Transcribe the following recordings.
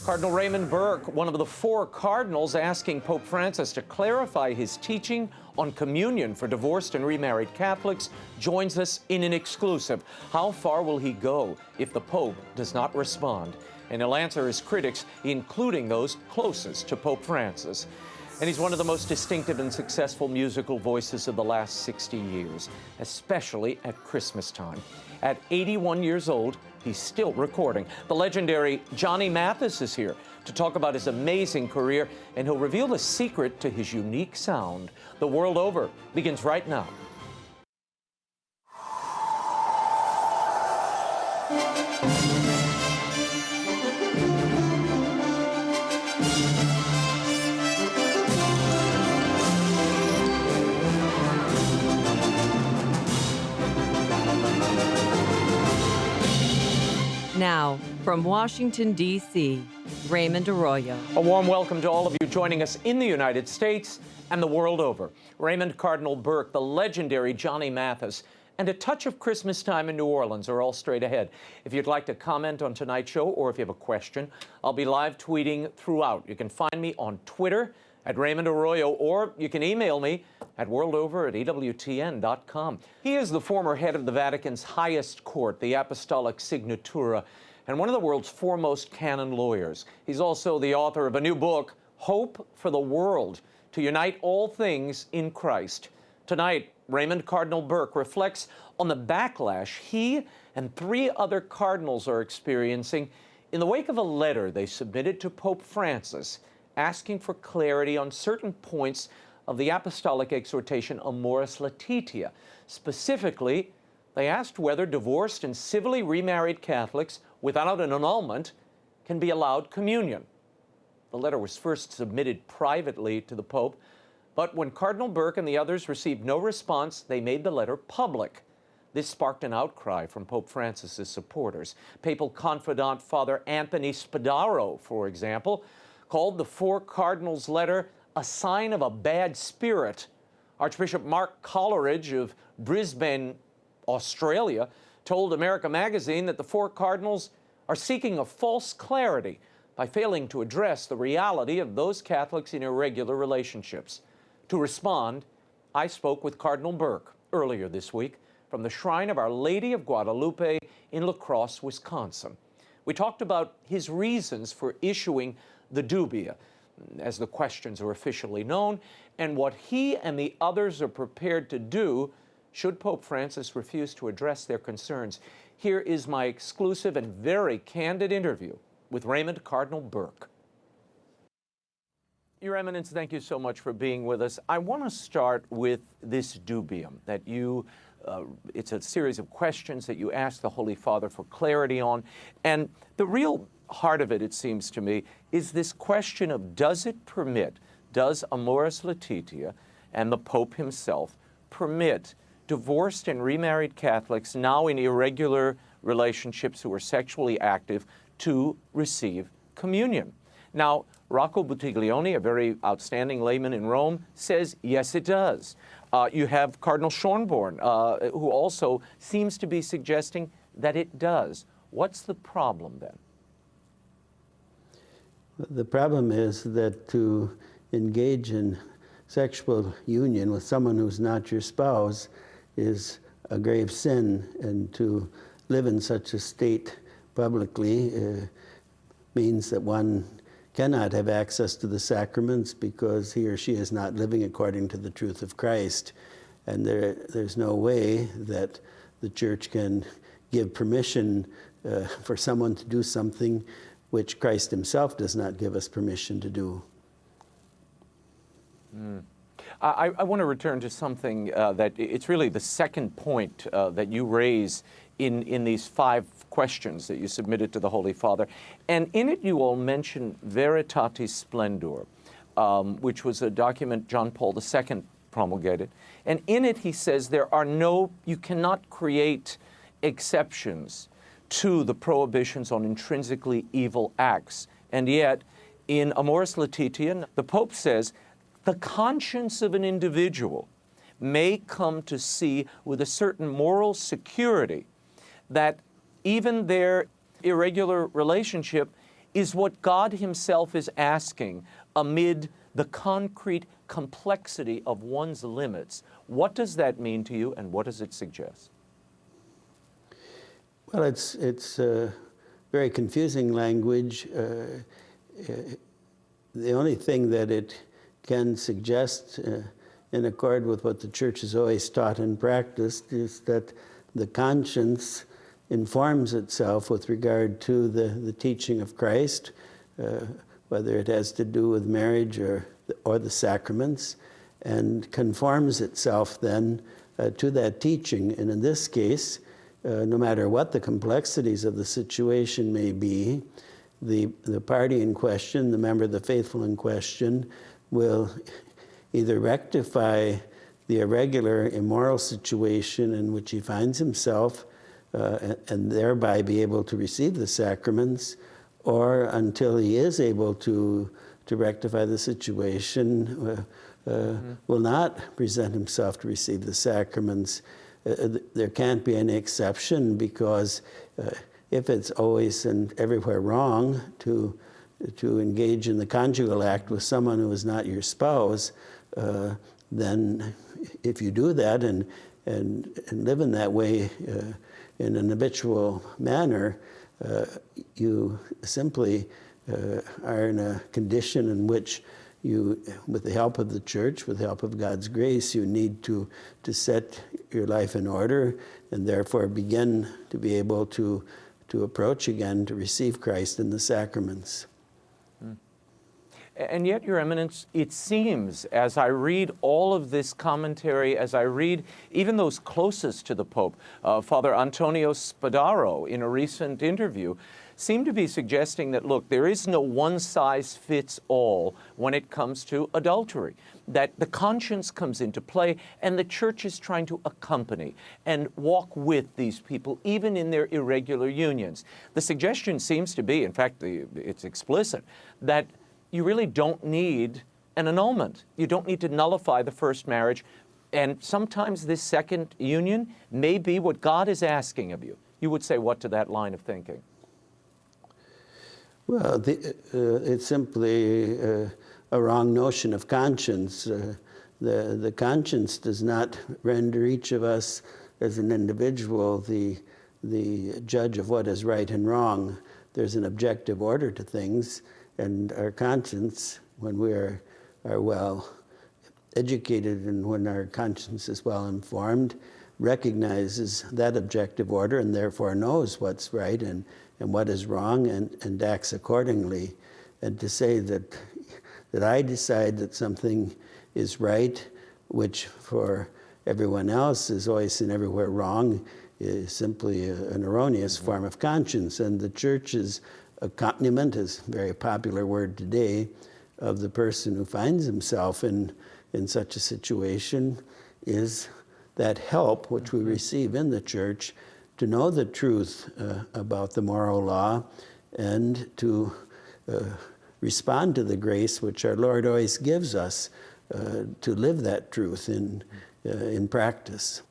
Cardinal Raymond Burke, one of the four cardinals asking Pope Francis to clarify his teaching on communion for divorced and remarried Catholics, joins us in an exclusive. How far will he go if the Pope does not respond? And he'll answer his critics, including those closest to Pope Francis. And he's one of the most distinctive and successful musical voices of the last 60 years, especially at Christmastime. At 81 years old, he's still recording. The legendary Johnny Mathis is here to talk about his amazing career, and he'll reveal the secret to his unique sound. The World Over begins right now. Now, from Washington, D.C., Raymond Arroyo. A warm welcome to all of you joining us in the United States and the world over. Raymond Cardinal Burke, the legendary Johnny Mathis, and a touch of Christmastime in New Orleans are all straight ahead. If you'd like to comment on tonight's show, or if you have a question, I'll be live tweeting throughout. You can find me on Twitter at Raymond Arroyo, or you can email me at worldover@ewtn.com. He is the former head of the Vatican's highest court, the Apostolic Signatura, and one of the world's foremost canon lawyers. He's also the author of a new book, Hope for the World, to unite all things in Christ. Tonight, Raymond Cardinal Burke reflects on the backlash he and three other cardinals are experiencing in the wake of a letter they submitted to Pope Francis asking for clarity on certain points of the apostolic exhortation Amoris Laetitia. Specifically, they asked whether divorced and civilly remarried Catholics without an annulment can be allowed communion. The letter was first submitted privately to the Pope, but when Cardinal Burke and the others received no response, they made the letter public. This sparked an outcry from Pope Francis's supporters. Papal confidant Father Anthony Spadaro, for example, called the four cardinals' letter a sign of a bad spirit. Archbishop Mark Coleridge of Brisbane, Australia, told America Magazine that the four cardinals are seeking a false clarity by failing to address the reality of those Catholics in irregular relationships. To respond, I spoke with Cardinal Burke earlier this week from the Shrine of Our Lady of Guadalupe in La Crosse, Wisconsin. We talked about his reasons for issuing the dubia, as the questions are officially known, and what he and the others are prepared to do should Pope Francis refuse to address their concerns. Here is my exclusive and very candid interview with Raymond Cardinal Burke. Your Eminence, thank you so much for being with us. I want to start with this dubium that you, it's a series of questions that you ask the Holy Father for clarity on. And the real heart of it, it seems to me, is this question of does Amoris Laetitia and the Pope himself permit divorced and remarried Catholics now in irregular relationships who are sexually active to receive communion? Now, Rocco Buttiglione, a very outstanding layman in Rome, says yes, it does. You have Cardinal Schönborn, who also seems to be suggesting that it does. What's the problem then? The problem is that to engage in sexual union with someone who's not your spouse is a grave sin, and to live in such a state publicly means that one cannot have access to the sacraments because he or she is not living according to the truth of Christ. And there's no way that the Church can give permission for someone to do something which Christ himself does not give us permission to do. I want to return to something that it's really the second point that you raise in these 5 questions that you submitted to the Holy Father. And in it you all mention Veritatis Splendor, which was a document John Paul II promulgated. And in it he says you cannot create exceptions to the prohibitions on intrinsically evil acts. And yet, in Amoris Laetitia, the Pope says, the conscience of an individual may come to see with a certain moral security that even their irregular relationship is what God himself is asking amid the concrete complexity of one's limits. What does that mean to you, and what does it suggest? Well, it's very confusing language. The only thing that it can suggest in accord with what the Church has always taught and practiced is that the conscience informs itself with regard to the teaching of Christ, whether it has to do with marriage or the sacraments, and conforms itself then to that teaching. And in this case, no matter what the complexities of the situation may be, the party in question, the member of the faithful in question, will either rectify the irregular, immoral situation in which he finds himself, and thereby be able to receive the sacraments, or until he is able to rectify the situation, will not present himself to receive the sacraments. There can't be any exception, because if it's always and everywhere wrong to engage in the conjugal act with someone who is not your spouse, then if you do that and live in that way in an habitual manner, you simply are in a condition in which you, with the help of the Church, with the help of God's grace, you need to set your life in order, and therefore begin to be able to approach again to receive Christ in the sacraments. And yet, Your Eminence, it seems, as I read all of this commentary, as I read even those closest to the Pope, Father Antonio Spadaro, in a recent interview, seemed to be suggesting that, look, there is no one-size-fits-all when it comes to adultery, that the conscience comes into play, and the Church is trying to accompany and walk with these people, even in their irregular unions. The suggestion seems to be, in fact, it's explicit, that you really don't need an annulment. You don't need to nullify the first marriage, and sometimes this second union may be what God is asking of you. You would say what to that line of thinking? Well, it's simply a wrong notion of conscience. The conscience does not render each of us as an individual the judge of what is right and wrong. There's an objective order to things, and our conscience, when we are well educated and when our conscience is well informed, recognizes that objective order and therefore knows what's right and what is wrong, and acts accordingly. And to say that I decide that something is right, which for everyone else is always and everywhere wrong, is simply an erroneous form of conscience. And the Church's accompaniment is a very popular word today of the person who finds himself in such a situation, is that help which we receive in the Church to know the truth about the moral law, and to respond to the grace which our Lord always gives us to live that truth in practice.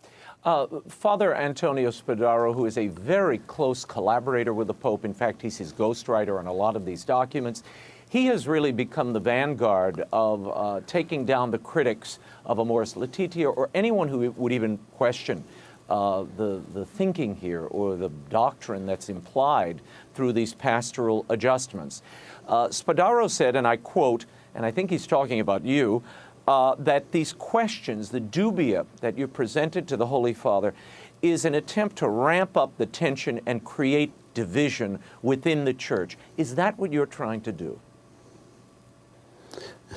Father Antonio Spadaro, who is a very close collaborator with the Pope, in fact, he's his ghostwriter on a lot of these documents, he has really become the vanguard of taking down the critics of Amoris Laetitia, or anyone who would even question the thinking here or the doctrine that's implied through these pastoral adjustments. Spadaro said, and I quote, and I think he's talking about you, that these questions, the dubia that you presented to the Holy Father, is an attempt to ramp up the tension and create division within the Church. Is that what you're trying to do?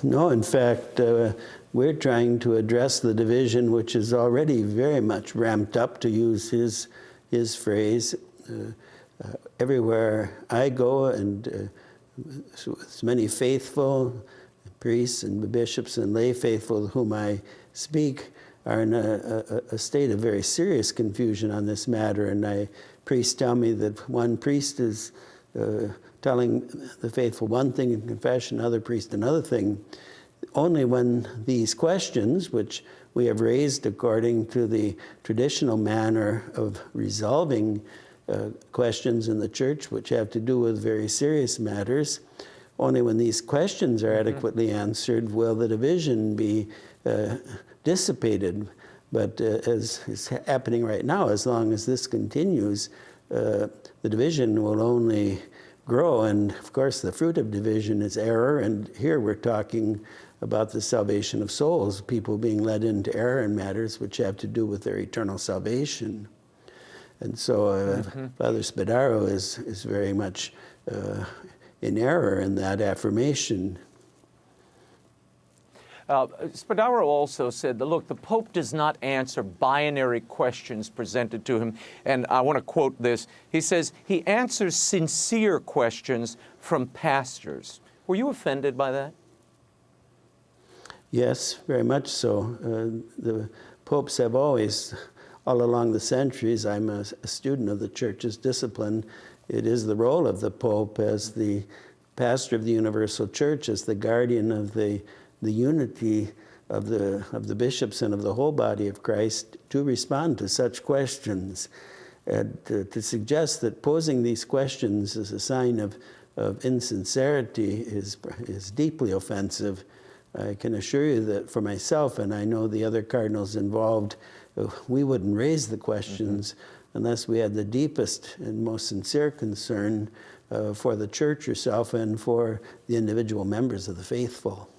No, in fact, we're trying to address the division which is already very much ramped up, to use his phrase. Everywhere I go, and as many faithful priests and bishops and lay faithful whom I speak are in a state of very serious confusion on this matter. And priests tell me that one priest is telling the faithful one thing in confession, another priest another thing. Only when these questions, which we have raised according to the traditional manner of resolving questions in the church which have to do with very serious matters. Only when these questions are adequately answered will the division be dissipated. But as is happening right now, as long as this continues, the division will only grow. And of course, the fruit of division is error. And here we're talking about the salvation of souls, people being led into error in matters which have to do with their eternal salvation. And so Father Spadaro is very much in error in that affirmation. Spadaro also said that, look, the Pope does not answer binary questions presented to him. And I want to quote this. He says, he answers sincere questions from pastors. Were you offended by that? Yes, very much so. The popes have always, all along the centuries, I'm a student of the Church's discipline. It is the role of the Pope as the pastor of the universal Church, as the guardian of the unity of the bishops and of the whole body of Christ, to respond to such questions. And to suggest that posing these questions is a sign of insincerity is deeply offensive. I can assure you that for myself, and I know the other cardinals involved, we wouldn't raise the questions unless we had the deepest and most sincere concern for the Church herself and for the individual members of the faithful.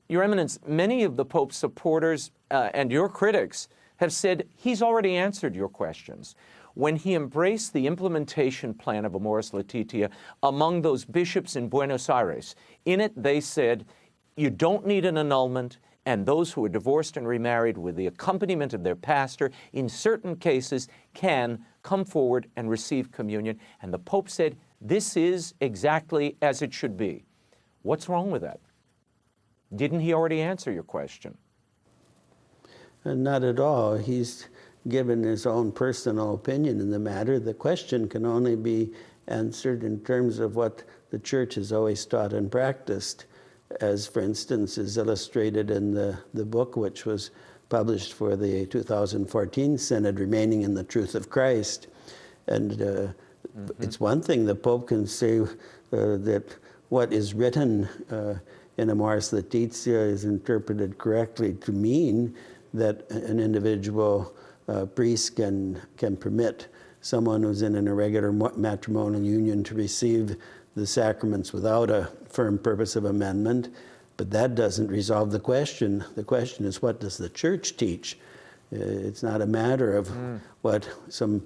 Your Eminence, many of the Pope's supporters and your critics have said he's already answered your questions. When he embraced the implementation plan of Amoris Laetitia among those bishops in Buenos Aires, in it they said, you don't need an annulment, and those who are divorced and remarried with the accompaniment of their pastor, in certain cases, can come forward and receive communion. And the Pope said, this is exactly as it should be. What's wrong with that? Didn't he already answer your question? Not at all. He's given his own personal opinion in the matter. The question can only be answered in terms of what the Church has always taught and practiced, as, for instance, is illustrated in the book which was published for the 2014 Synod, Remaining in the Truth of Christ. And it's one thing the Pope can say that what is written in Amoris Laetitia is interpreted correctly to mean that an individual priest can permit someone who's in an irregular matrimonial union to receive the sacraments without a firm purpose of amendment, but that doesn't resolve the question. The question is, what does the Church teach? It's not a matter of what some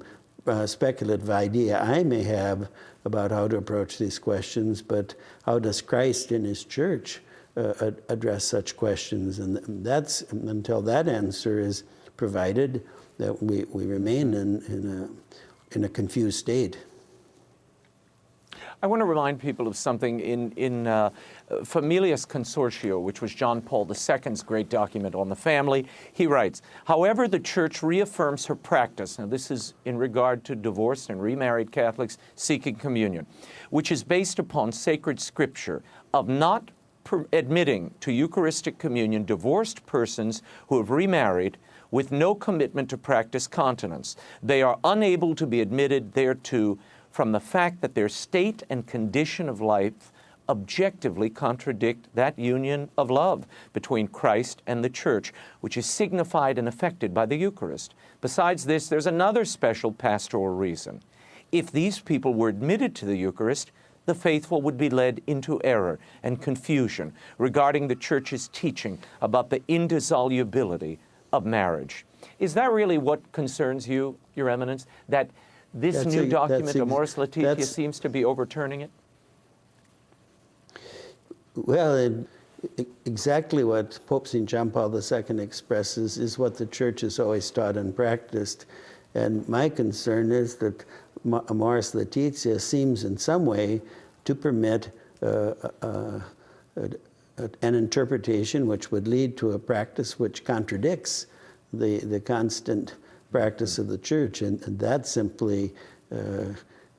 speculative idea I may have about how to approach these questions, but how does Christ in his Church address such questions? And that's, until that answer is provided, that we remain in a confused state. I want to remind people of something in Familias Consortio, which was John Paul II's great document on the family. He writes, however, the Church reaffirms her practice, now this is in regard to divorced and remarried Catholics seeking communion, which is based upon sacred scripture, of not admitting to Eucharistic communion divorced persons who have remarried with no commitment to practice continence. They are unable to be admitted thereto from the fact that their state and condition of life objectively contradict that union of love between Christ and the Church, which is signified and effected by the Eucharist. Besides this, there's another special pastoral reason. If these people were admitted to the Eucharist, the faithful would be led into error and confusion regarding the Church's teaching about the indissolubility of marriage. Is that really what concerns you, Your Eminence, that this new document, Amoris Laetitia, seems to be overturning it? Well, exactly what Pope St. John Paul II expresses is what the Church has always taught and practiced. And my concern is that Amoris Laetitia seems in some way to permit an interpretation which would lead to a practice which contradicts the constant practice of the Church, and that simply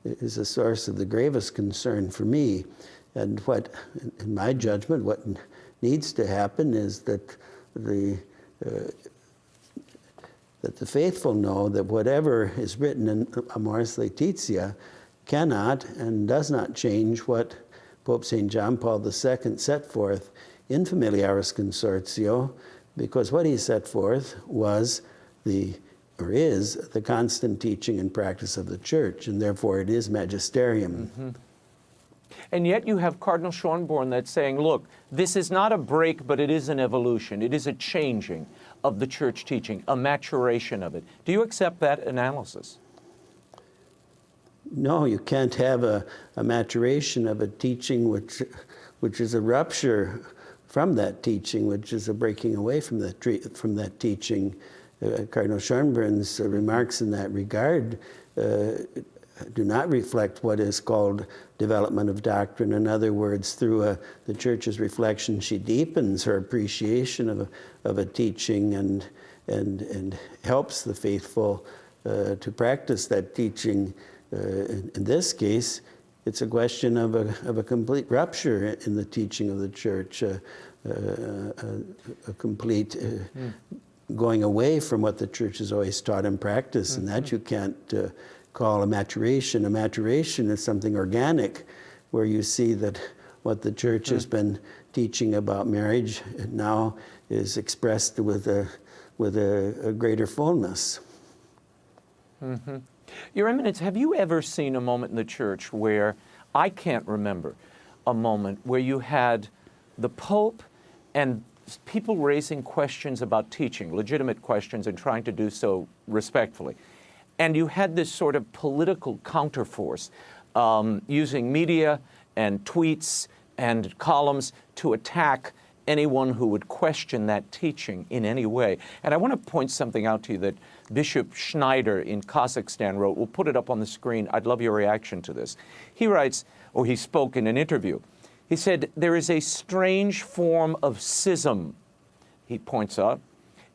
is a source of the gravest concern for me. And what, in my judgment, what needs to happen is that the that the faithful know that whatever is written in Amoris Laetitia cannot and does not change what Pope St. John Paul II set forth in Familiaris Consortio, because what he set forth was is the constant teaching and practice of the Church, and therefore it is magisterium. Mm-hmm. And yet you have Cardinal Schönborn that's saying, look, this is not a break, but it is an evolution. It is a changing of the Church teaching, a maturation of it. Do you accept that analysis? No, you can't have a maturation of a teaching which is a rupture from that teaching, which is a breaking away from that teaching. Cardinal Schönborn's remarks in that regard do not reflect what is called development of doctrine. In other words, through the Church's reflection, she deepens her appreciation of a teaching and helps the faithful to practice that teaching. In this case, it's a question of a complete rupture in the teaching of the Church, a complete going away from what the Church has always taught and practiced, and that you can't call a maturation. A maturation is something organic, where you see that what the Church has been teaching about marriage now is expressed with a greater fullness. Mm-hmm. Your Eminence, have you ever seen a moment in the Church where, I can't remember, a moment where you had the Pope and people raising questions about teaching, legitimate questions, and trying to do so respectfully, and you had this sort of political counterforce using media and tweets and columns to attack anyone who would question that teaching in any way? And I want to point something out to you that Bishop Schneider in Kazakhstan wrote. We'll put it up on the screen. I'd love your reaction to this. He writes, or he spoke in an interview, he said, there is a strange form of schism, he points out.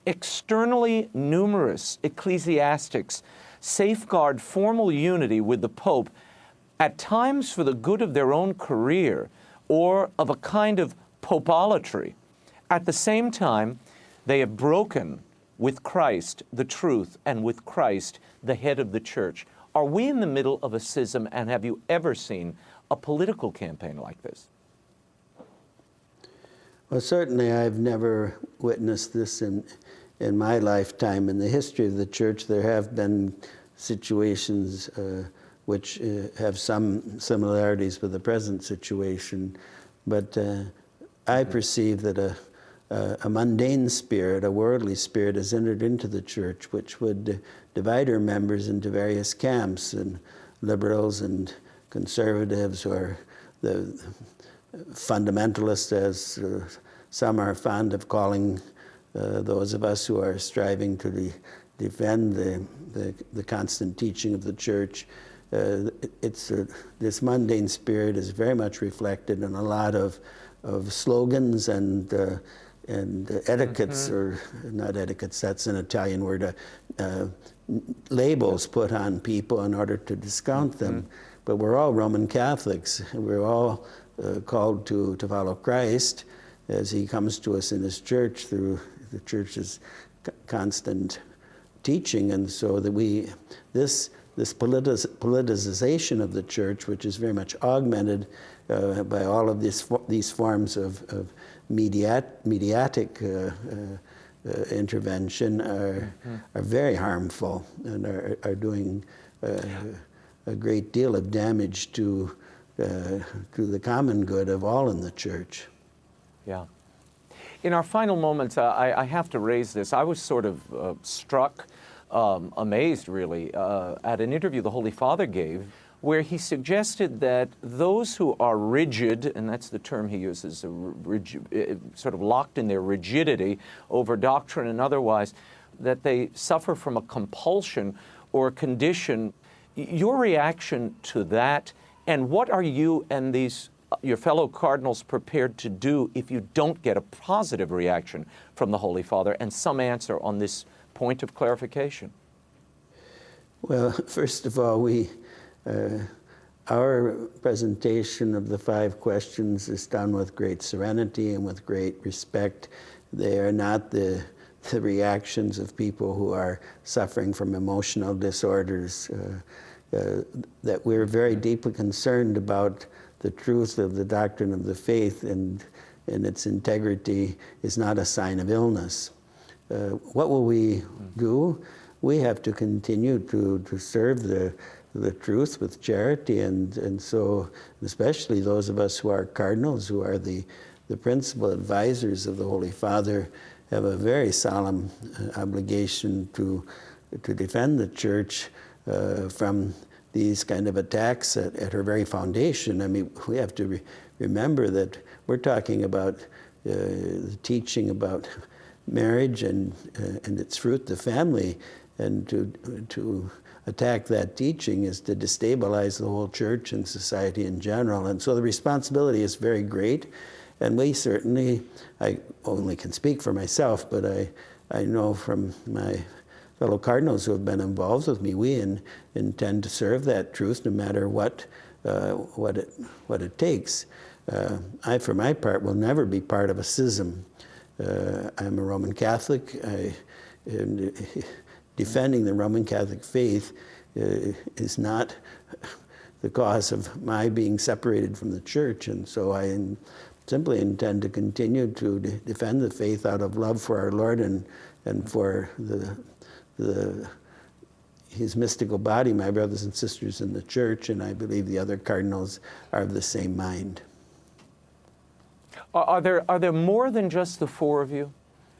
Externally numerous ecclesiastics safeguard formal unity with the Pope, at times for the good of their own career or of a kind of popolatry. At the same time, they have broken with Christ the truth and with Christ the head of the Church. Are we in the middle of a schism, and have you ever seen a political campaign like this? Well, certainly I've never witnessed this in my lifetime. In the history of the Church, there have been situations which have some similarities with the present situation, but I perceive that a mundane spirit, a worldly spirit, has entered into the Church, which would divide her members into various camps, and liberals and conservatives, or the fundamentalists, as some are fond of calling those of us who are striving to defend the constant teaching of the Church. This mundane spirit is very much reflected in a lot of slogans and etiquettes, or not etiquettes, that's an Italian word, labels put on people in order to discount them. But we're all Roman Catholics, and we're all called to follow Christ as he comes to us in his Church through the Church's constant teaching. And so that this politicization of the Church, which is very much augmented by all of these forms of mediatic intervention, are very harmful and are doing a great deal of damage to the common good of all in the Church. Yeah. In our final moments, I have to raise this. I was sort of struck, amazed really, at an interview the Holy Father gave, where he suggested that those who are rigid, and that's the term he uses, sort of locked in their rigidity over doctrine and otherwise, that they suffer from a compulsion or a condition. Your reaction to that, and what are you and your fellow cardinals prepared to do if you don't get a positive reaction from the Holy Father and some answer on this point of clarification? Well, first of all, our presentation of the 5 questions is done with great serenity and with great respect. They are not the the reactions of people who are suffering from emotional disorders, that we're very deeply concerned about the truth of the doctrine of the faith, and its integrity is not a sign of illness. What will we do? We have to continue to serve the truth with charity, and so especially those of us who are cardinals, who are the principal advisors of the Holy Father, have a very solemn obligation to defend the Church from these kind of attacks at her very foundation. I mean, we have to remember that we're talking about the teaching about marriage and its fruit, the family, and to attack that teaching is to destabilize the whole Church and society in general. And so the responsibility is very great. And we certainly, I only can speak for myself, but I know from my fellow cardinals who have been involved with me, we intend to serve that truth no matter what it takes. I, for my part, will never be part of a schism. I'm a Roman Catholic. Defending the Roman Catholic faith is not the cause of my being separated from the Church, and so I simply intend to continue to defend the faith out of love for our Lord and for His mystical body, my brothers and sisters in the Church, and I believe the other cardinals are of the same mind. Are there more than just the four of you?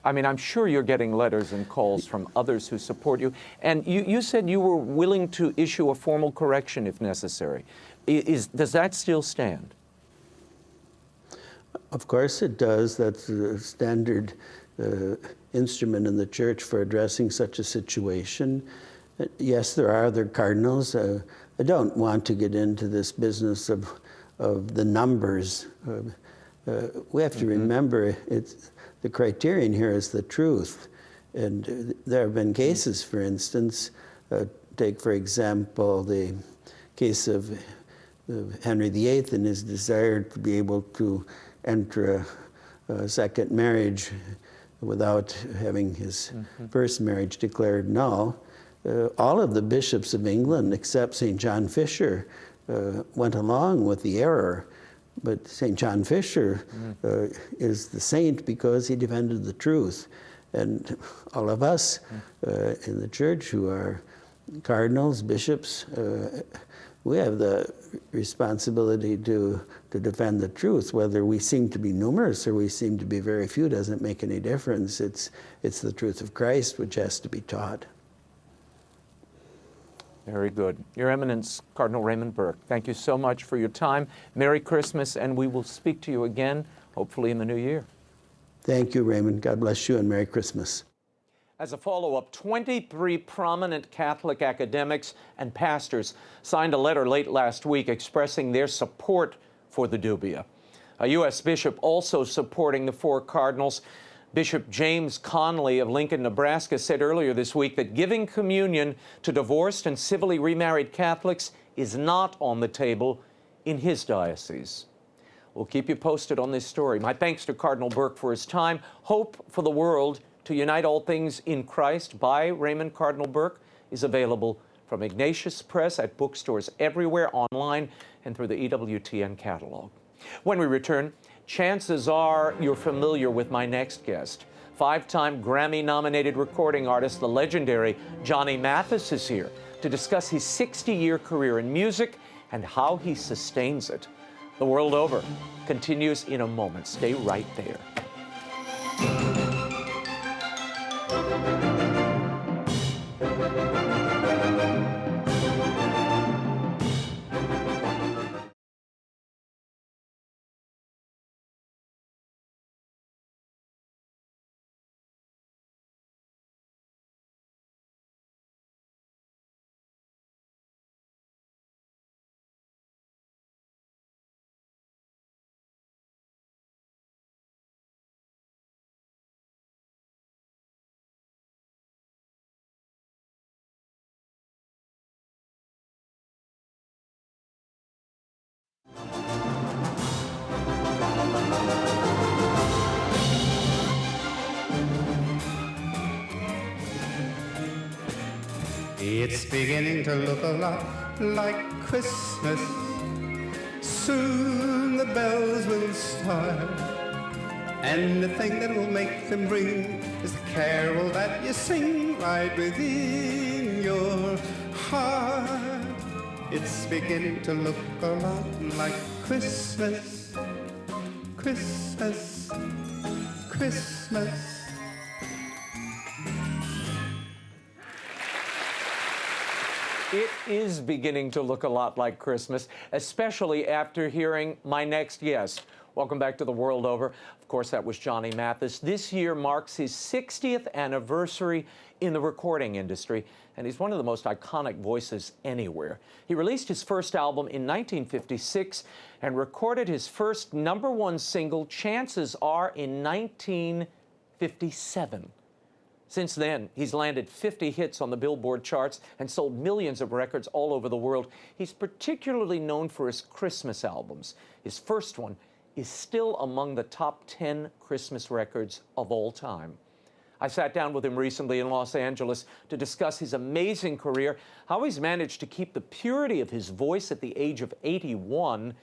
I mean, I'm sure you're getting letters and calls from others who support you. And you said you were willing to issue a formal correction if necessary. Does that still stand? Of course it does. That's a standard instrument in the Church for addressing such a situation. Yes, there are other cardinals. I don't want to get into this business of the numbers. We have to remember the criterion here is the truth. And there have been cases, for instance, take for example the case of Henry VIII and his desire to be able to enter a second marriage without having his first marriage declared null. All of the bishops of England, except St. John Fisher, went along with the error. But St. John Fisher is the saint because he defended the truth. And all of us in the Church who are cardinals, bishops, we have the responsibility to defend the truth. Whether we seem to be numerous or we seem to be very few doesn't make any difference. It's the truth of Christ which has to be taught. Very good. Your Eminence, Cardinal Raymond Burke, thank you so much for your time. Merry Christmas, and we will speak to you again, hopefully in the new year. Thank you, Raymond. God bless you, and Merry Christmas. As a follow-up, 23 prominent Catholic academics and pastors signed a letter late last week expressing their support for the dubia. A U.S. bishop also supporting the four cardinals. Bishop James Conley of Lincoln, Nebraska, said earlier this week that giving communion to divorced and civilly remarried Catholics is not on the table in his diocese. We'll keep you posted on this story. My thanks to Cardinal Burke for his time. Hope for the World to Unite All Things in Christ by Raymond Cardinal Burke is available from Ignatius Press at bookstores everywhere, online, and through the EWTN catalog. When we return, chances are you're familiar with my next guest. Five-time Grammy-nominated recording artist, the legendary Johnny Mathis, is here to discuss his 60-year career in music and how he sustains it. The World Over continues in a moment. Stay right there. It's beginning to look a lot like Christmas. Soon the bells will start, and the thing that will make them ring is the carol that you sing right within your heart. It's beginning to look a lot like Christmas, Christmas, Christmas. It is beginning to look a lot like Christmas, especially after hearing my next guest. Welcome back to The World Over. Of course, that was Johnny Mathis. This year marks his 60th anniversary in the recording industry, and he's one of the most iconic voices anywhere. He released his first album in 1956 and recorded his first #1 single, Chances Are, in 1957. Since then, he's landed 50 hits on the Billboard charts and sold millions of records all over the world. He's particularly known for his Christmas albums. His first one is still among the top 10 Christmas records of all time. I sat down with him recently in Los Angeles to discuss his amazing career, how he's managed to keep the purity of his voice at the age of 81,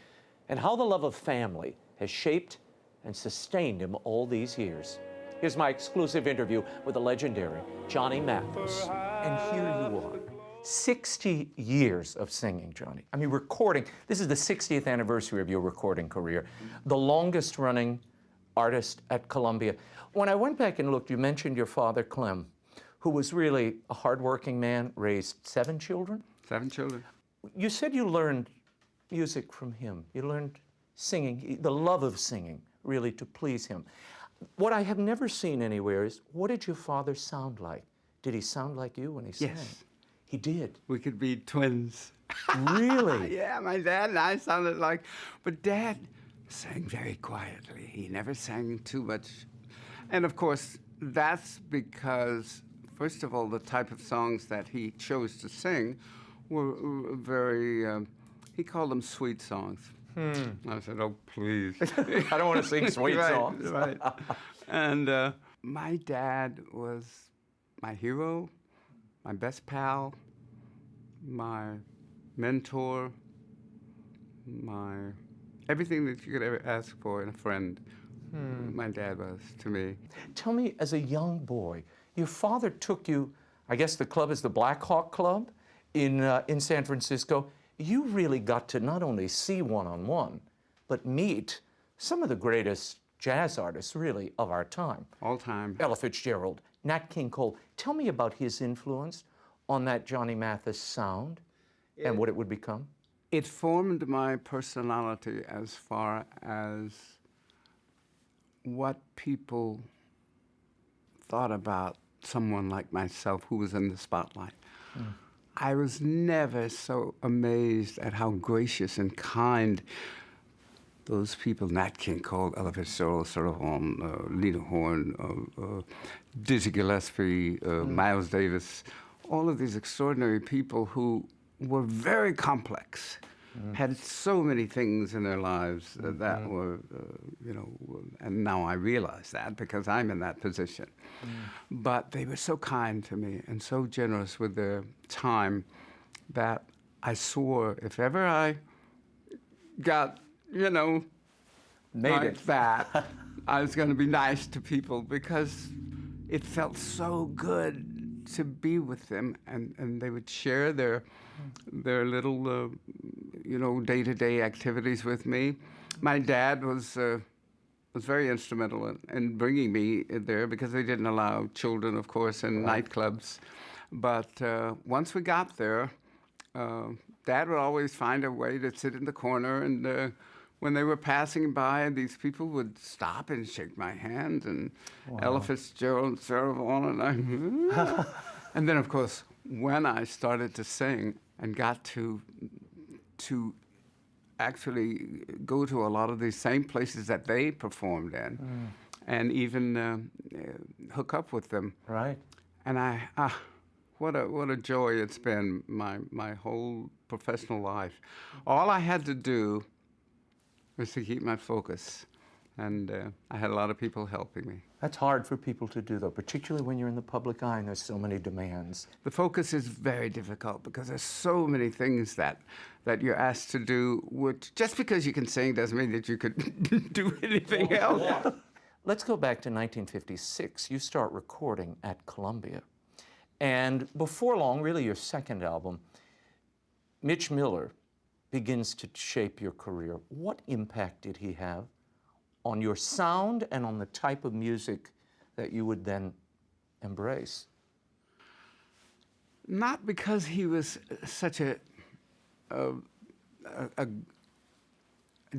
and how the love of family has shaped and sustained him all these years. Here's my exclusive interview with the legendary Johnny Mathis. And here you are, 60 years of singing, Johnny. I mean, recording. This is the 60th anniversary of your recording career, the longest running artist at Columbia. When I went back and looked, you mentioned your father, Clem, who was really a hardworking man, raised 7 children? 7 children. You said you learned music from him. You learned singing, the love of singing, really, to please him. What I have never seen anywhere is, what did your father sound like? Did he sound like you when he sang? Yes. He did? We could be twins. Really? Yeah, my dad and I sounded like, but Dad sang very quietly. He never sang too much. And of course, that's because, first of all, the type of songs that he chose to sing were very, he called them sweet songs. I said, oh, please. I don't want to sing sweet songs. Right. And my dad was my hero, my best pal, my mentor, my everything that you could ever ask for in a friend. My dad was to me. Tell me, as a young boy, your father took you, I guess the club is the Black Hawk Club in San Francisco. You really got to not only see one-on-one, but meet some of the greatest jazz artists, really, of our time. All time. Ella Fitzgerald, Nat King Cole. Tell me about his influence on that Johnny Mathis sound and what it would become. It formed my personality as far as what people thought about someone like myself who was in the spotlight. I was never so amazed at how gracious and kind those people, Nat King Cole, Ella Fitzgerald, Sarah Vaughan, Lena Horne, Dizzy Gillespie, Miles Davis, all of these extraordinary people who were very complex, had so many things in their lives that were, you know, and now I realize that because I'm in that position. But they were so kind to me and so generous with their time that I swore if ever I got, you know, that, I was going to be nice to people because it felt so good to be with them, and they would share their little, you know, day-to-day activities with me. My dad was very instrumental in bringing me there because they didn't allow children, of course, in nightclubs. But once we got there, Dad would always find a way to sit in the corner, and when they were passing by, these people would stop and shake my hand, and Ella Fitzgerald, Sarah Vaughan, and I. And then, of course, when I started to sing and got to actually go to a lot of these same places that they performed in, and even hook up with them. Right. And what a joy it's been, my whole professional life. All I had to do was to keep my focus. And I had a lot of people helping me. That's hard for people to do, though, particularly when you're in the public eye and there's so many demands. The focus is very difficult because there's so many things that you're asked to do, which just because you can sing doesn't mean that you could do anything else. Let's go back to 1956. You start recording at Columbia. And before long, really your second album, Mitch Miller begins to shape your career. What impact did he have on your sound and on the type of music that you would then embrace? Not because he was such a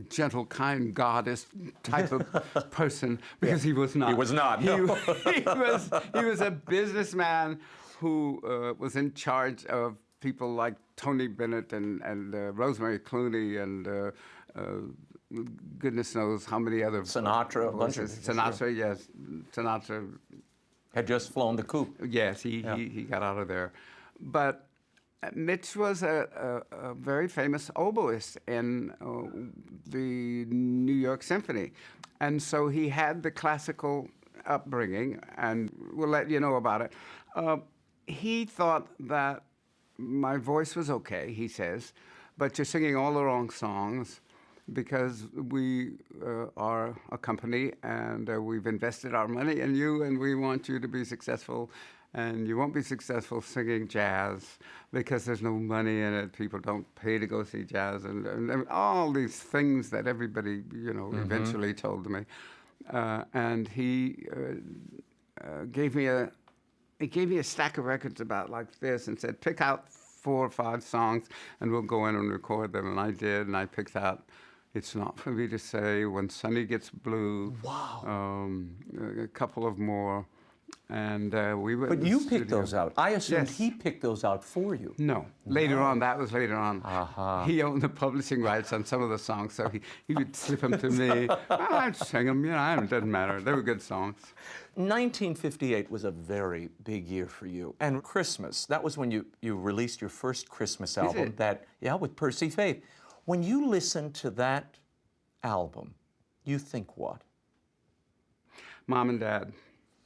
gentle, kind goddess type of person, because he was not. He was not, no. He was a businessman who was in charge of people like Tony Bennett and Rosemary Clooney and goodness knows how many other... Sinatra, a bunch of... Sinatra, yes. Sinatra... Had just flown the coop. Yes, he got out of there. But Mitch was a very famous oboist in the New York Symphony. And so he had the classical upbringing, and we'll let you know about it. He thought that my voice was okay, he says, but you're singing all the wrong songs because we are a company and we've invested our money in you and we want you to be successful, and you won't be successful singing jazz because there's no money in it. People don't pay to go see jazz, and all these things that everybody, eventually told me. And he gave me a stack of records about like this and said, pick out 4 or 5 songs and we'll go in and record them. And I did, and I picked out It's Not For Me to Say, When Sunny Gets Blue. Wow. A couple of more. And we went. But you picked those out. I assumed Yes. he picked those out for you. No, later on. That was later on. Uh-huh. He owned the publishing rights on some of the songs, so he would slip them to me. I'd sing them, it doesn't matter. They were good songs. 1958 was a very big year for you. And Christmas, that was when you released your first Christmas album. With Percy Faith. When you listen to that album, you think what? Mom and Dad.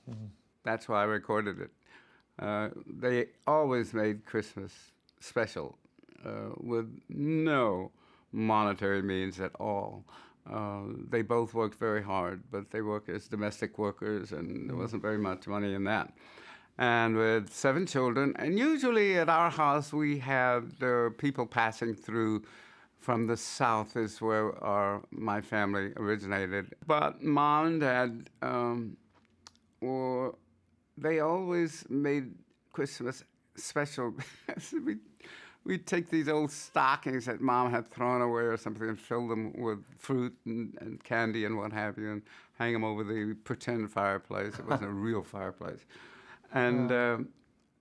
Mm-hmm. That's why I recorded it. They always made Christmas special with no monetary means at all. They both worked very hard, but they worked as domestic workers, and there wasn't very much money in that. And with 7 children, and usually at our house we had people passing through from the South is where my family originated. But Mom and Dad they always made Christmas special. We'd take these old stockings that Mom had thrown away or something and fill them with fruit and candy and what have you, and hang them over the pretend fireplace. It wasn't a real fireplace. And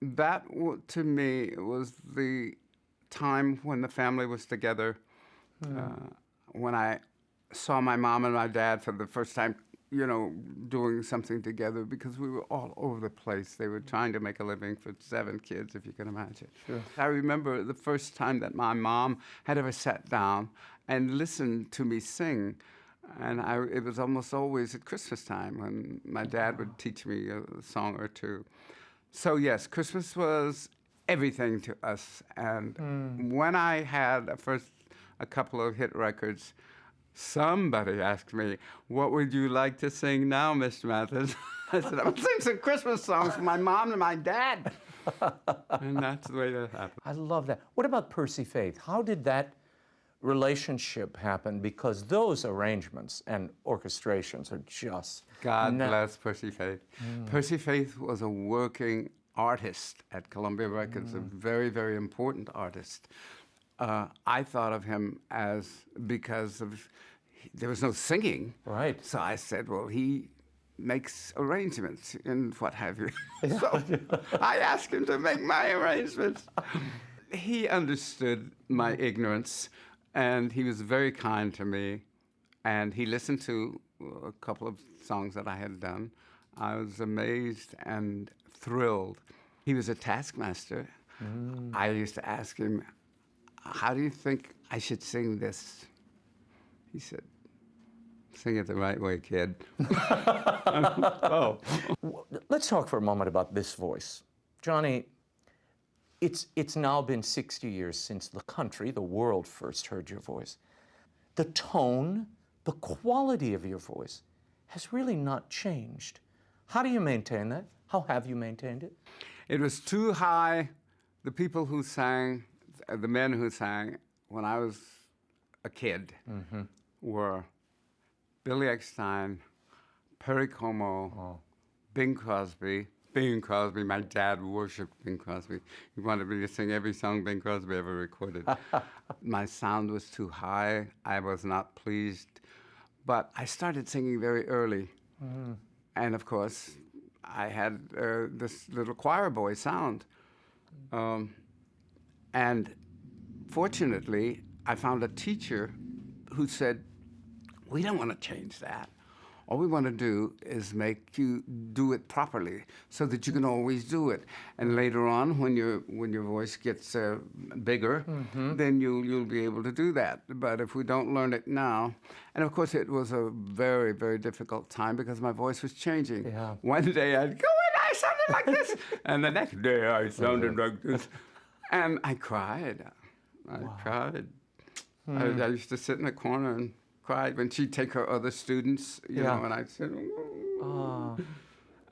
that, to me, was the time when the family was together. When I saw my mom and my dad for the first time, doing something together, because we were all over the place. They were trying to make a living for 7 kids, if you can imagine. Sure. I remember the first time that my mom had ever sat down and listened to me sing. And it was almost always at Christmas time when my dad would teach me a song or two. So yes, Christmas was everything to us. And when I had a couple of hit records, somebody asked me, what would you like to sing now, Mr. Mathis? I said, I'm sing some Christmas songs for my mom and my dad. And that's the way that happened. I love that. What about Percy Faith? How did that relationship happen? Because those arrangements and orchestrations are just... God bless Percy Faith. Percy Faith was a working artist at Columbia Records, a very, very important artist. I thought of him because there was no singing. Right. So I said, well, he makes arrangements and what have you. So I asked him to make my arrangements. He understood my ignorance, and he was very kind to me. And he listened to a couple of songs that I had done. I was amazed and thrilled. He was a taskmaster. I used to ask him, how do you think I should sing this? He said, Sing it the right way, kid. Oh. Let's talk for a moment about this voice. Johnny, it's now been 60 years since the country, the world, first heard your voice. The tone, the quality of your voice has really not changed. How do you maintain that? How have you maintained it? It was too high. The people who sang, the men who sang when I was a kid were Billy Eckstine, Perry Como, Bing Crosby. Bing Crosby, my dad worshipped Bing Crosby. He wanted me to sing every song Bing Crosby ever recorded. My sound was too high. I was not pleased. But I started singing very early. And of course, I had this little choir boy sound. And fortunately, I found a teacher who said, we don't want to change that. All we want to do is make you do it properly so that you can always do it. And later on, when your voice gets bigger, then you'll be able to do that. But if we don't learn it now, and of course it was a very, very difficult time because my voice was changing. Yeah. One day I'd go and I sounded like this, and the next day I sounded like this. And I cried. I cried. I used to sit in a corner and cried when she'd take her other students, you know, and I'd say,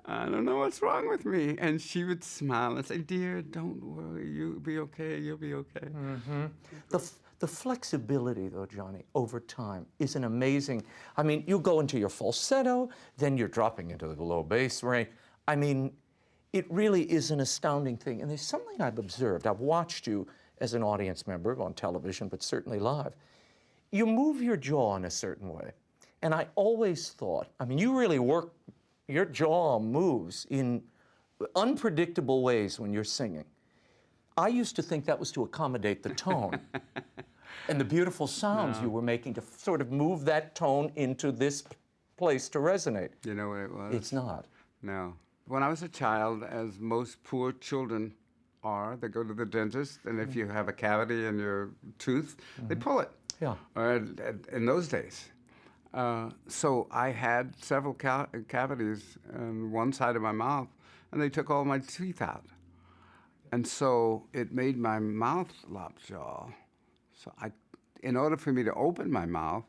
I don't know what's wrong with me. And she would smile and say, dear, don't worry, you'll be okay, you'll be okay. The flexibility, though, Johnny, over time is an amazing, I mean, you go into your falsetto, then you're dropping into the low bass range. I mean, it really is an astounding thing. And there's something I've observed. I've watched you as an audience member on television, but certainly live. You move your jaw in a certain way. And I always thought, I mean, you really work, your jaw moves in unpredictable ways when you're singing. I used to think that was to accommodate the tone and the beautiful sounds you were making to sort of move that tone into this place to resonate. You know what it was? It's not. No. When I was a child, as most poor children are, they go to the dentist, and if you have a cavity in your tooth, they pull it. Yeah. In those days. So I had several cavities on one side of my mouth, and they took all my teeth out. And so it made my mouth lockjaw. So in order for me to open my mouth,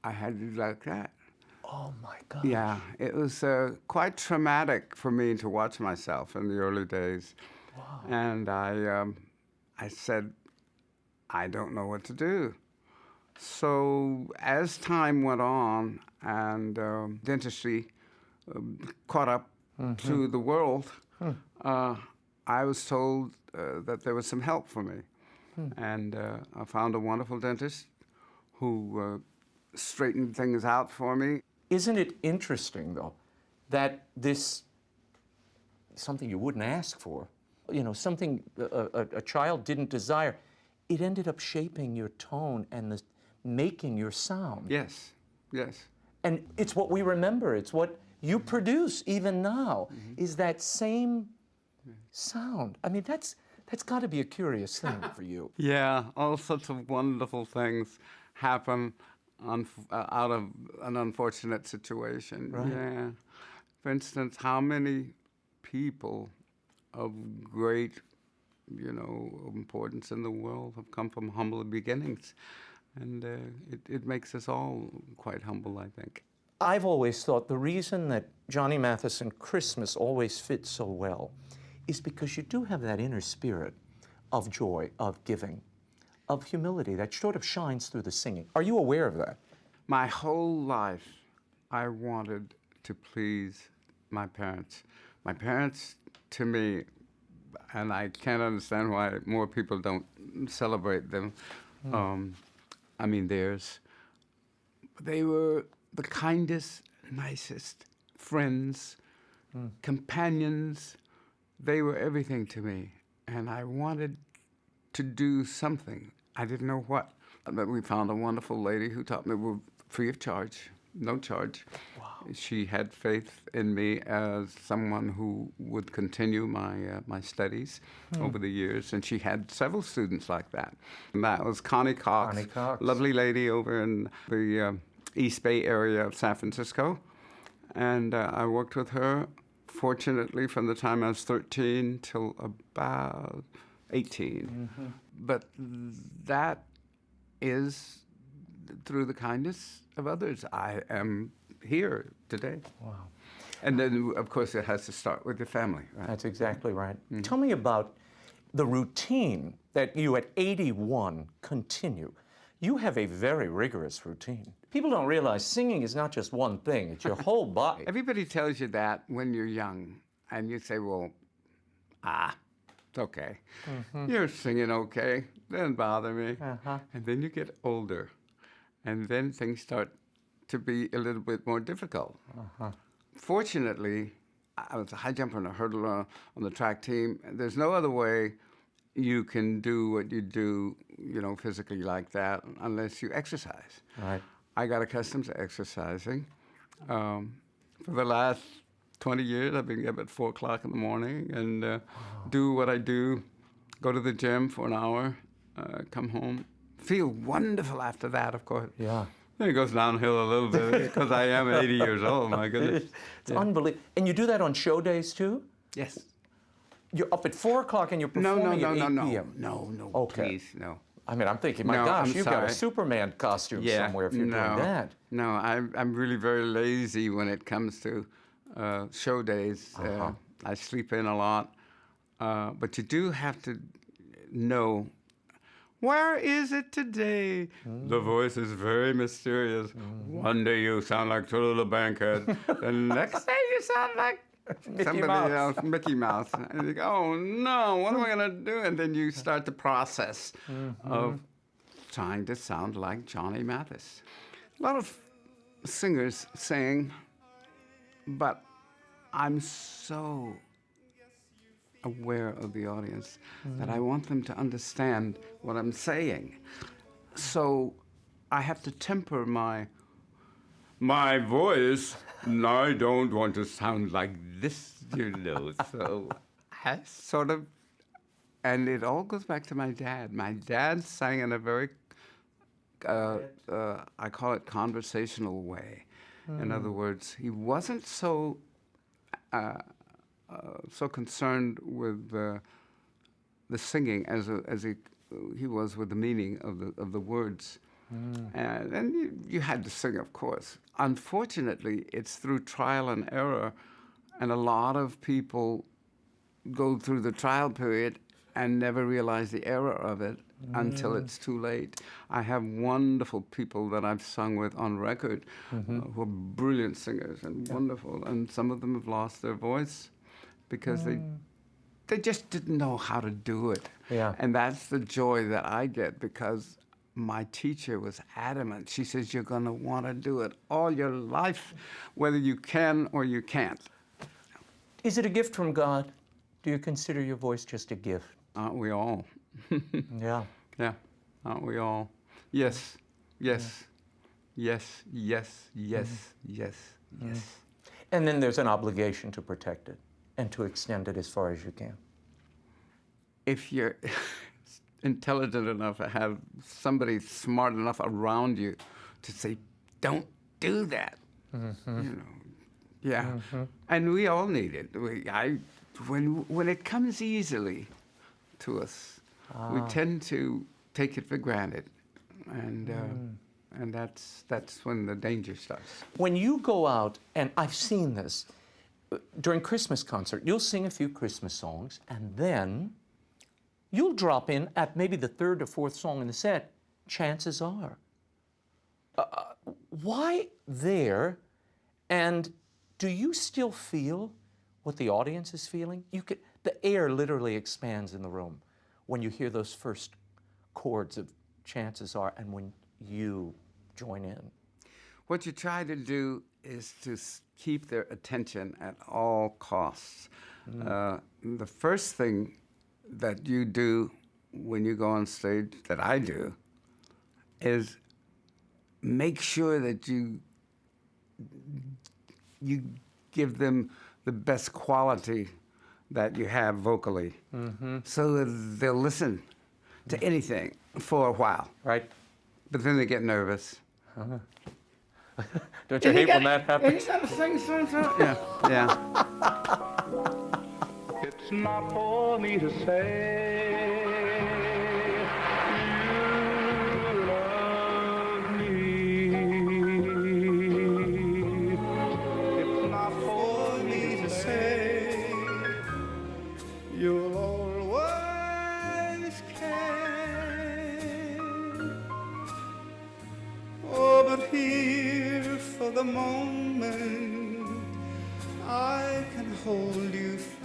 I had to do like that. Oh, my God. Yeah, it was quite traumatic for me to watch myself in the early days. Wow. And I said, I don't know what to do. So as time went on and dentistry caught up to the world, I was told that there was some help for me. And I found a wonderful dentist who straightened things out for me. Isn't it interesting, though, that this, something you wouldn't ask for, you know, something a child didn't desire, it ended up shaping your tone and making your sound. Yes, yes. And it's what we remember. It's what you produce even now, is that same sound. I mean, that's got to be a curious thing for you. Yeah, all sorts of wonderful things happen out of an unfortunate situation. Right. Yeah. For instance, how many people of great, importance in the world have come from humble beginnings. And it makes us all quite humble, I think. I've always thought the reason that Johnny Mathis and Christmas always fit so well is because you do have that inner spirit of joy, of giving, of humility that sort of shines through the singing. Are you aware of that? My whole life, I wanted to please my parents. My parents, to me, and I can't understand why more people don't celebrate them. Theirs. They were the kindest, nicest friends, companions. They were everything to me. And I wanted to do something. I didn't know what. But we found a wonderful lady who taught me free of charge, no charge. Wow. She had faith in me as someone who would continue my studies over the years, and she had several students like that. And that was Connie Cox, lovely lady over in the East Bay area of San Francisco. And I worked with her, fortunately, from the time I was 13 till about 18. But that is through the kindness of others. I am here today. Wow. And then, of course, it has to start with the family, right? That's exactly right. Tell me about the routine that you at 81 continue. You have a very rigorous routine. People don't realize singing is not just one thing, it's your whole body. Everybody tells you that when you're young, and you say, well, it's okay. You're singing okay, doesn't bother me. And then you get older, and then things start to be a little bit more difficult. Fortunately, I was a high jumper and a hurdler on the track team. There's no other way you can do what you do, physically like that, unless you exercise. Right. I got accustomed to exercising. For the last 20 years, I've been up at 4 o'clock in the morning and do what I do, go to the gym for an hour, come home, feel wonderful after that, of course. Yeah. Then it goes downhill a little bit because I am 80 years old, my goodness. It's unbelievable. And you do that on show days too? Yes. You're up at 4 o'clock and you're performing at 8 p.m. No, Okay. please, no. I mean, I'm thinking, my No, gosh, I'm you've got a sorry. Superman costume somewhere if you're doing that. No, I'm really very lazy when it comes to show days. I sleep in a lot. But you do have to know, where is it today? The voice is very mysterious. One day you sound like Tallulah Bankhead. The next day you sound like somebody else, Mickey Mouse. And you go, oh no, what am I going to do? And then you start the process of trying to sound like Johnny Mathis. A lot of singers sing, but I'm so aware of the audience that I want them to understand what I'm saying. So I have to temper my voice. I don't want to sound like this, So I sort of, and it all goes back to my dad. My dad sang in a very, I call it conversational way. In other words, he wasn't so concerned with the singing as he was with the meaning of the words. And you had to sing, of course. Unfortunately, it's through trial and error, and a lot of people go through the trial period and never realize the error of it until it's too late. I have wonderful people that I've sung with on record who are brilliant singers and wonderful, and some of them have lost their voice because they just didn't know how to do it. Yeah. And that's the joy that I get because my teacher was adamant. She says, you're going to want to do it all your life, whether you can or you can't. Is it a gift from God? Do you consider your voice just a gift? Aren't we all? Yeah. Yeah, aren't we all? Yes, yes, yes, yes, yes, yes, yes. And then there's an obligation to protect it and to extend it as far as you can. If you're intelligent enough to have somebody smart enough around you to say, don't do that, Yeah, and we all need it. When it comes easily to us, we tend to take it for granted, and that's when the danger starts. When you go out, and I've seen this, during Christmas concert, you'll sing a few Christmas songs, and then you'll drop in at maybe the third or fourth song in the set, Chances Are. Why there, and do you still feel what the audience is feeling? The air literally expands in the room when you hear those first chords of Chances Are and when you join in. What you try to do is to keep their attention at all costs. The first thing that you do when you go on stage, that I do, is make sure that you give them the best quality that you have vocally, so that they'll listen to anything for a while. Right. But then they get nervous. Don't you hate when that happens? Yeah, yeah. It's not for me to say you love me. It's not for me to say you'll always care. Oh, but here for the moment I can hold you fast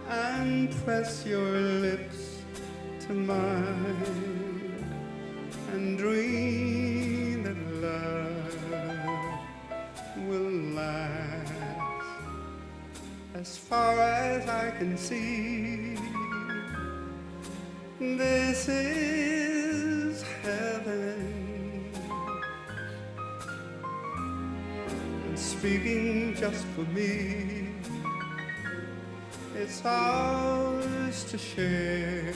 and press your lips to mine and dream that love will last as far as I can see. This is heaven. And speaking just for me, it's ours to share.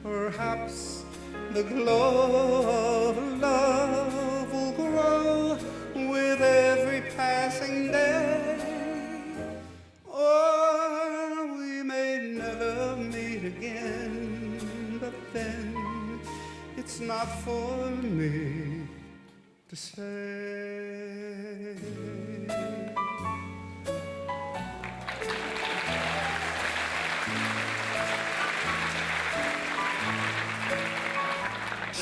Perhaps the glow of love will grow with every passing day. Or we may never meet again, but then it's not for me to say.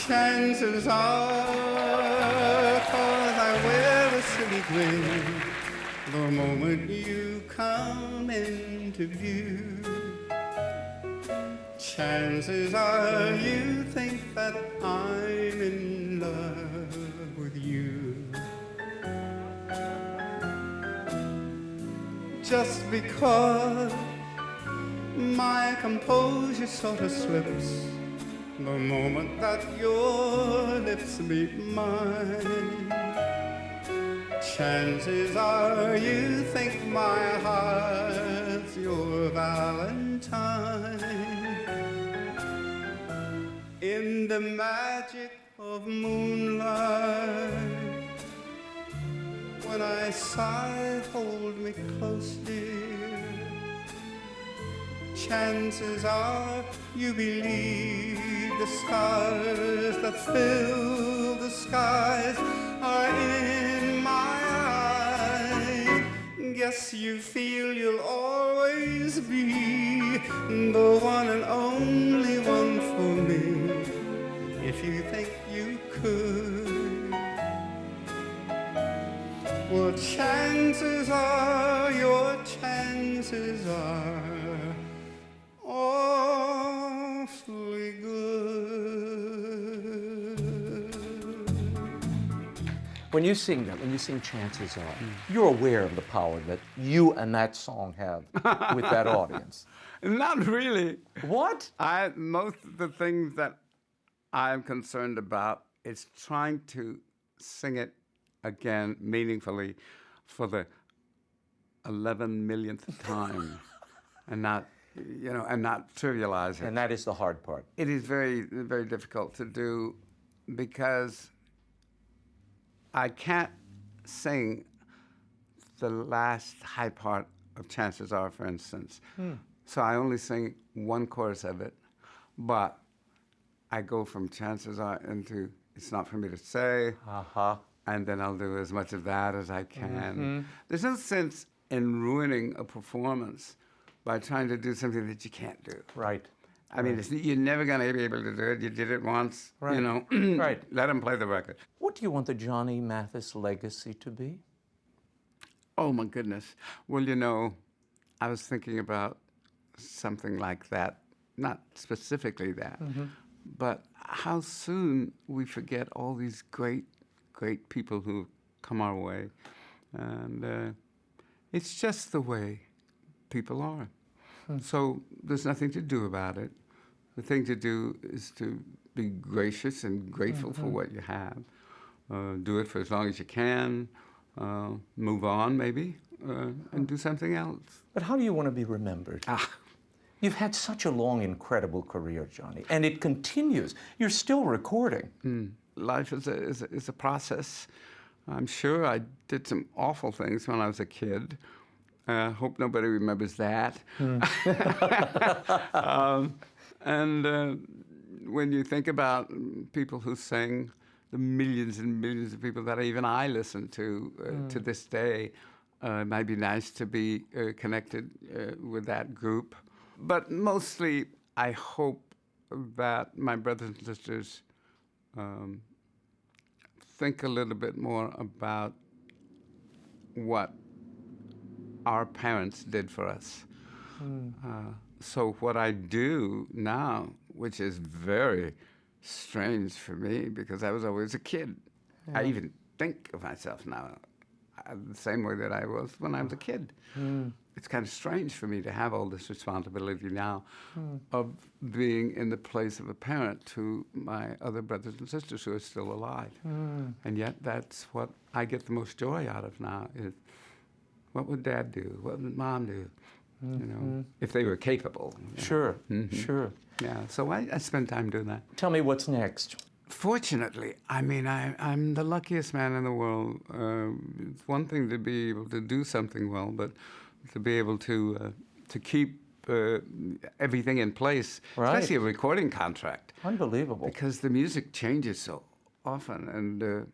Chances are, 'cause I wear a silly grin the moment you come into view. Chances are you think that I'm in love with you. Just because my composure sort of slips the moment that your lips meet mine. Chances are you think my heart's your valentine. In the magic of moonlight, when I sigh, hold me close, dear. Chances are you believe the stars that fill the skies are in my eyes. Guess you feel you'll always be the one and only one for me, if you think you could. Well, chances are, your chances are awfully good. When you sing that, when you sing Chances Are, you're aware of the power that you and that song have with that audience. Not really. What? Most of the things that I'm concerned about is trying to sing it again meaningfully for the 11 millionth time, and not trivialize it. And that is the hard part. It is very, very difficult to do because I can't sing the last high part of Chances Are, for instance. So I only sing one chorus of it, but I go from Chances Are into It's Not For Me to Say, and then I'll do as much of that as I can. There's no sense in ruining a performance by trying to do something that you can't do. Right. I mean, you're never going to be able to do it. You did it once, Right. Right. Let them play the record. What do you want the Johnny Mathis legacy to be? Oh, my goodness. Well, I was thinking about something like that, not specifically that, but how soon we forget all these great, great people who come our way. And it's just the way people are. So there's nothing to do about it. The thing to do is to be gracious and grateful for what you have. Do it for as long as you can. Move on, maybe, and do something else. But how do you want to be remembered? You've had such a long, incredible career, Johnny, and it continues. You're still recording. Life is a process. I'm sure I did some awful things when I was a kid. Hope nobody remembers that. When you think about people who sing, the millions and millions of people that even I listen to this day, it might be nice to be connected with that group. But mostly, I hope that my brothers and sisters think a little bit more about what our parents did for us. So what I do now, which is very strange for me because I was always a kid. I even think of myself now the same way that I was when I was a kid. It's kind of strange for me to have all this responsibility now of being in the place of a parent to my other brothers and sisters who are still alive. And yet that's what I get the most joy out of now is, what would Dad do? What would Mom do? You know, if they were capable. Sure, sure. Yeah, so I spend time doing that. Tell me what's next. Fortunately, I mean, I'm the luckiest man in the world. It's one thing to be able to do something well, but to be able to keep everything in place, especially a recording contract. Unbelievable. Because the music changes so often,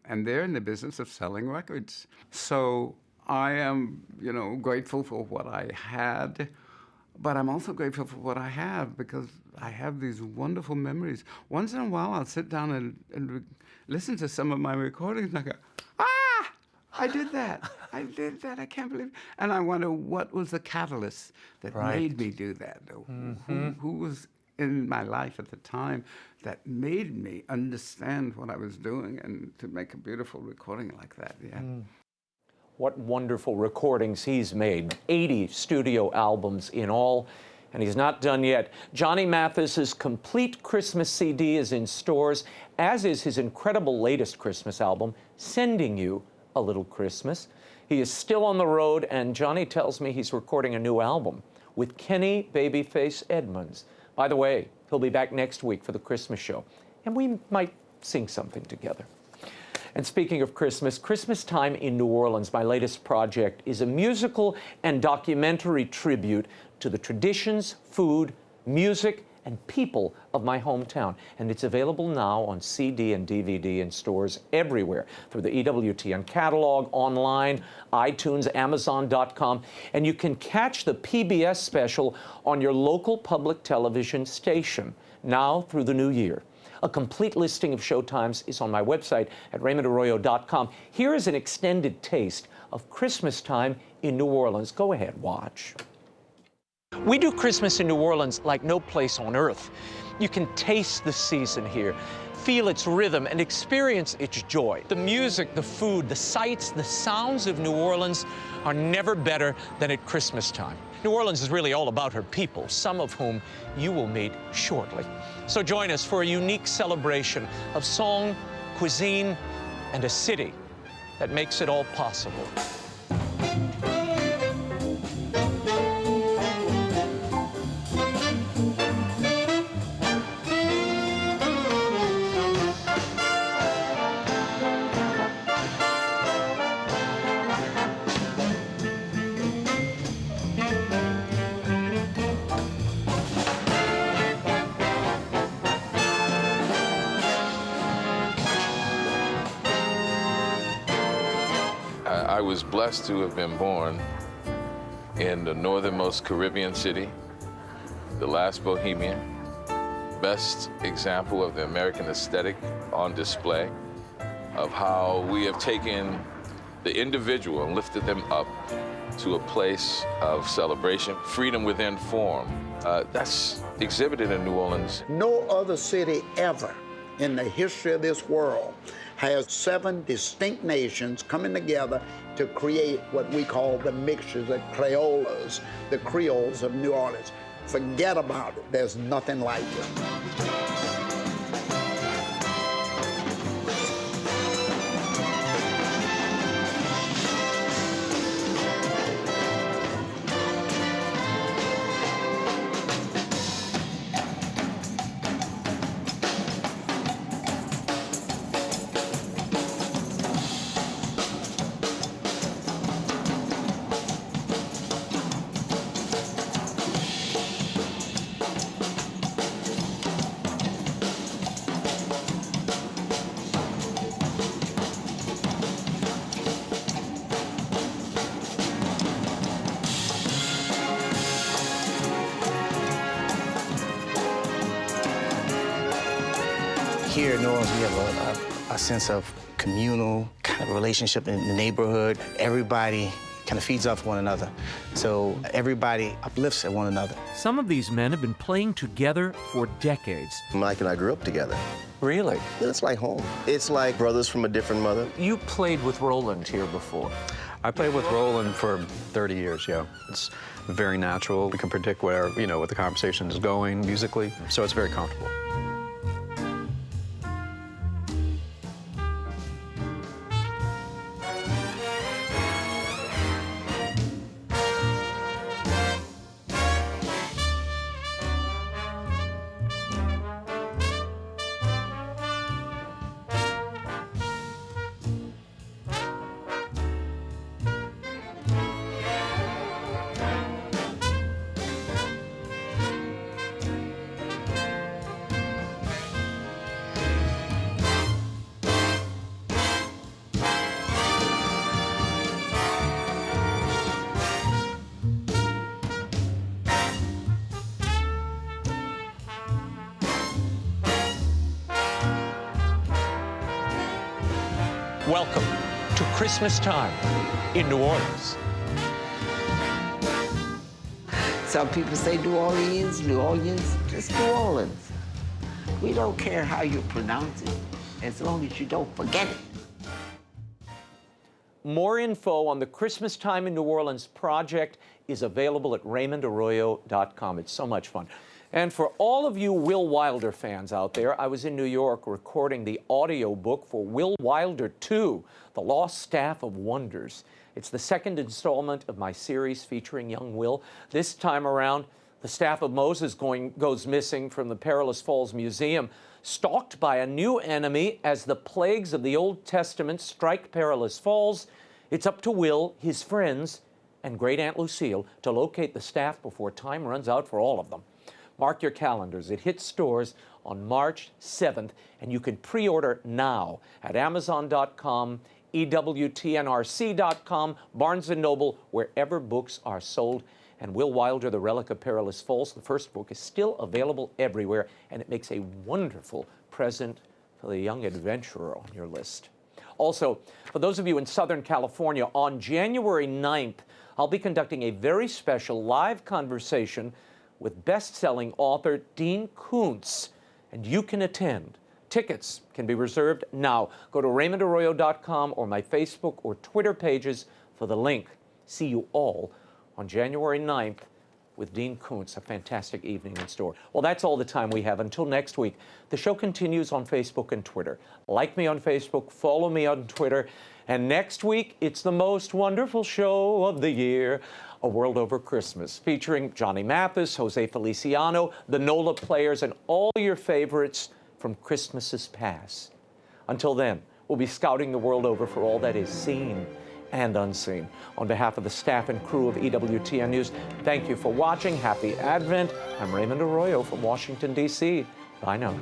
and they're in the business of selling records. So I am, grateful for what I had, but I'm also grateful for what I have because I have these wonderful memories. Once in a while, I'll sit down and listen to some of my recordings, and I go, I did that. I did that. I can't believe it. And I wonder what was the catalyst that made me do that. Who was in my life at the time that made me understand what I was doing and to make a beautiful recording like that. Yeah. What wonderful recordings he's made. 80 studio albums in all, and he's not done yet. Johnny Mathis's complete Christmas CD is in stores, as is his incredible latest Christmas album, Sending You a Little Christmas. He is still on the road, and Johnny tells me he's recording a new album with Kenny Babyface Edmonds. By the way, he'll be back next week for the Christmas show, and we might sing something together. And speaking of Christmas, Christmastime in New Orleans, my latest project, is a musical and documentary tribute to the traditions, food, music, and people of my hometown. And it's available now on CD and DVD in stores everywhere through the EWTN catalog, online, iTunes, Amazon.com. And you can catch the PBS special on your local public television station now through the new year. A complete listing of showtimes is on my website at RaymondArroyo.com. Here is an extended taste of Christmastime in New Orleans. Go ahead, watch. We do Christmas in New Orleans like no place on earth. You can taste the season here, feel its rhythm, and experience its joy. The music, the food, the sights, the sounds of New Orleans are never better than at Christmastime. New Orleans is really all about her people, some of whom you will meet shortly. So join us for a unique celebration of song, cuisine, and a city that makes it all possible. I was blessed to have been born in the northernmost Caribbean city, the last Bohemian, best example of the American aesthetic on display, of how we have taken the individual and lifted them up to a place of celebration, freedom within form. That's exhibited in New Orleans. No other city ever in the history of this world has 7 distinct nations coming together to create what we call the mixtures, the Creoles, the Creoles of New Orleans. Forget about it. There's nothing like it. Here in New Orleans, we have a sense of communal kind of relationship in the neighborhood. Everybody kind of feeds off one another. So everybody uplifts at one another. Some of these men have been playing together for decades. Mike and I grew up together. Really? It's like home. It's like brothers from a different mother. You played with Roland here before. I played with Roland for 30 years, yeah. It's very natural. We can predict where, what the conversation is going musically, so it's very comfortable. Welcome to Christmastime in New Orleans. Some people say New Orleans, just New Orleans. We don't care how you pronounce it, as long as you don't forget it. More info on the Christmastime in New Orleans project is available at RaymondArroyo.com. It's so much fun. And for all of you Will Wilder fans out there, I was in New York recording the audio book for Will Wilder 2, The Lost Staff of Wonders. It's the second installment of my series featuring young Will. This time around, the staff of Moses goes missing from the Perilous Falls Museum, stalked by a new enemy as the plagues of the Old Testament strike Perilous Falls. It's up to Will, his friends, and Great Aunt Lucille to locate the staff before time runs out for all of them. Mark your calendars. It hits stores on March 7th, and you can pre-order now at Amazon.com, EWTNRC.com, Barnes & Noble, wherever books are sold. And Will Wilder, The Relic of Perilous Falls, the first book, is still available everywhere, and it makes a wonderful present for the young adventurer on your list. Also, for those of you in Southern California, on January 9th, I'll be conducting a very special live conversation with best-selling author Dean Koontz, and you can attend. Tickets can be reserved now. Go to RaymondArroyo.com or my Facebook or Twitter pages for the link. See you all on January 9th with Dean Koontz. A fantastic evening in store. Well, that's all the time we have. Until next week, the show continues on Facebook and Twitter. Like me on Facebook, follow me on Twitter, and next week, it's the most wonderful show of the year, A World Over Christmas, featuring Johnny Mathis, Jose Feliciano, the NOLA Players, and all your favorites from Christmases past. Until then, we'll be scouting the world over for all that is seen and unseen. On behalf of the staff and crew of EWTN News, thank you for watching. Happy Advent. I'm Raymond Arroyo from Washington, D.C. Bye now.